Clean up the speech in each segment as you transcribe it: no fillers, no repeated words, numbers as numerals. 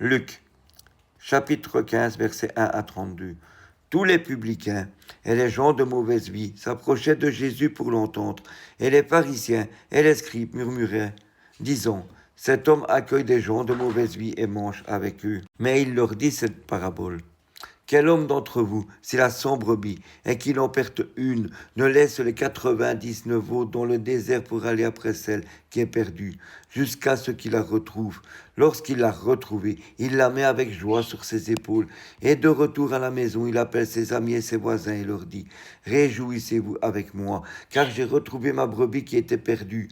Luc, chapitre 15, versets 1 à 32. Tous les publicains et les gens de mauvaise vie s'approchaient de Jésus pour l'entendre, et les pharisiens et les scribes murmuraient, disant, « Cet homme accueille des gens de mauvaise vie et mange avec eux. » Mais il leur dit cette parabole. Quel homme d'entre vous, s'il a 100 brebis et qu'il en perde une, ne laisse les 99 veaux dans le désert pour aller après celle qui est perdue, jusqu'à ce qu'il la retrouve. Lorsqu'il l'a retrouvée, il la met avec joie sur ses épaules, et de retour à la maison, il appelle ses amis et ses voisins et leur dit, « Réjouissez-vous avec moi, car j'ai retrouvé ma brebis qui était perdue. »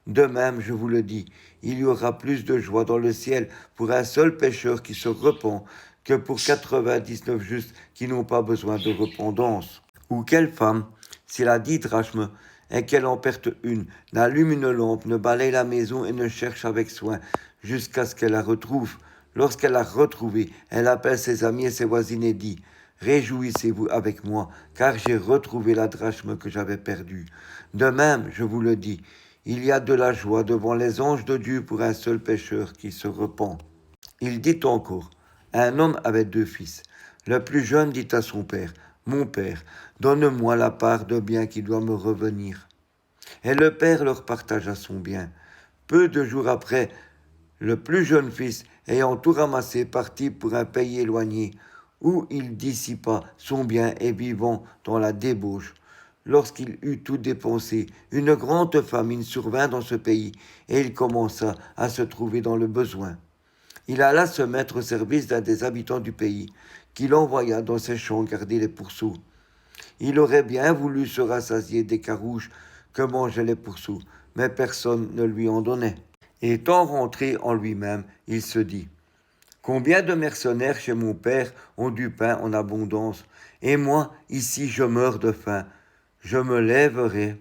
De même, je vous le dis, il y aura plus de joie dans le ciel pour un seul pécheur qui se repent que pour 99 justes qui n'ont pas besoin de repentance. Ou quelle femme, s'il a 10 drachmes et qu'elle en perde une, n'allume une lampe, ne balaye la maison et ne cherche avec soin jusqu'à ce qu'elle la retrouve. Lorsqu'elle l'a retrouvée, elle appelle ses amis et ses voisines et dit, « Réjouissez-vous avec moi, car j'ai retrouvé la drachme que j'avais perdue. » De même, je vous le dis, il y a de la joie devant les anges de Dieu pour un seul pécheur qui se repent. Il dit encore, un homme avait 2 fils. Le plus jeune dit à son père, « Mon père, donne-moi la part de bien qui doit me revenir. » Et le père leur partagea son bien. Peu de jours après, le plus jeune fils, ayant tout ramassé, partit pour un pays éloigné, où il dissipa son bien et vivant dans la débauche. Lorsqu'il eut tout dépensé, une grande famine survint dans ce pays, et il commença à se trouver dans le besoin. Il alla se mettre au service d'un des habitants du pays, qui l'envoya dans ses champs garder les pourceaux. Il aurait bien voulu se rassasier des carouges que mangeaient les pourceaux, mais personne ne lui en donnait. Étant rentré en lui-même, il se dit, « Combien de mercenaires chez mon père ont du pain en abondance, et moi, ici, je meurs de faim. Je me lèverai.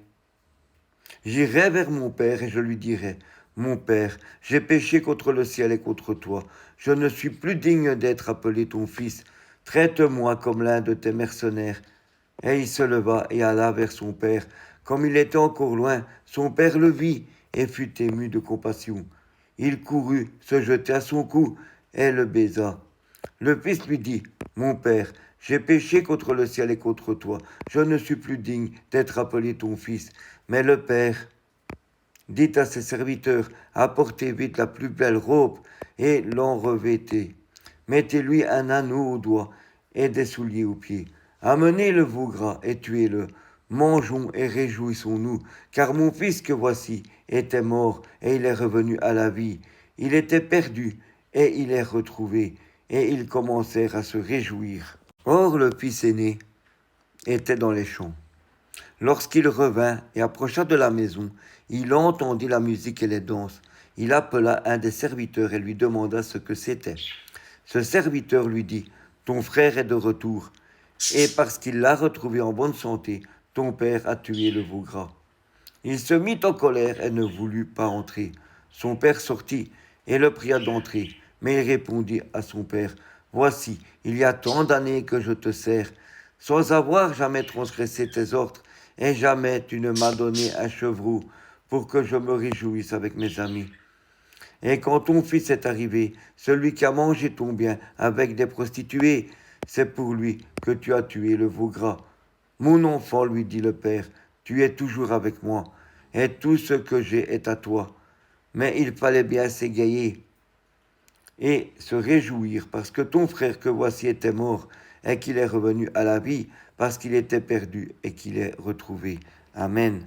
J'irai vers mon père et je lui dirai, « Mon père, j'ai péché contre le ciel et contre toi. Je ne suis plus digne d'être appelé ton fils. Traite-moi comme l'un de tes mercenaires. » Et il se leva et alla vers son père. Comme il était encore loin, son père le vit et fut ému de compassion. Il courut, se jeta à son cou et le baisa. Le fils lui dit, « Mon père, j'ai péché contre le ciel et contre toi. Je ne suis plus digne d'être appelé ton fils. » Mais le père dit à ses serviteurs, « Apportez vite la plus belle robe et l'en revêtez. Mettez-lui un anneau au doigt et des souliers aux pieds. Amenez le veau gras et tuez-le. Mangeons et réjouissons-nous, car mon fils que voici était mort et il est revenu à la vie. Il était perdu et il est retrouvé. » Et ils commencèrent à se réjouir. Or le fils aîné était dans les champs. Lorsqu'il revint et approcha de la maison, il entendit la musique et les danses. Il appela un des serviteurs et lui demanda ce que c'était. Ce serviteur lui dit, « Ton frère est de retour, et parce qu'il l'a retrouvé en bonne santé, ton père a tué le veau gras. » Il se mit en colère et ne voulut pas entrer. Son père sortit et le pria d'entrer, mais il répondit à son père, « Voici, il y a tant d'années que je te sers, sans avoir jamais transgressé tes ordres, et jamais tu ne m'as donné un chevreau pour que je me réjouisse avec mes amis. Et quand ton fils est arrivé, celui qui a mangé ton bien avec des prostituées, c'est pour lui que tu as tué le veau gras. Mon enfant, lui dit le père, tu es toujours avec moi, et tout ce que j'ai est à toi. » Mais il fallait bien s'égayer et se réjouir parce que ton frère que voici était mort et qu'il est revenu à la vie, parce qu'il était perdu et qu'il est retrouvé. Amen.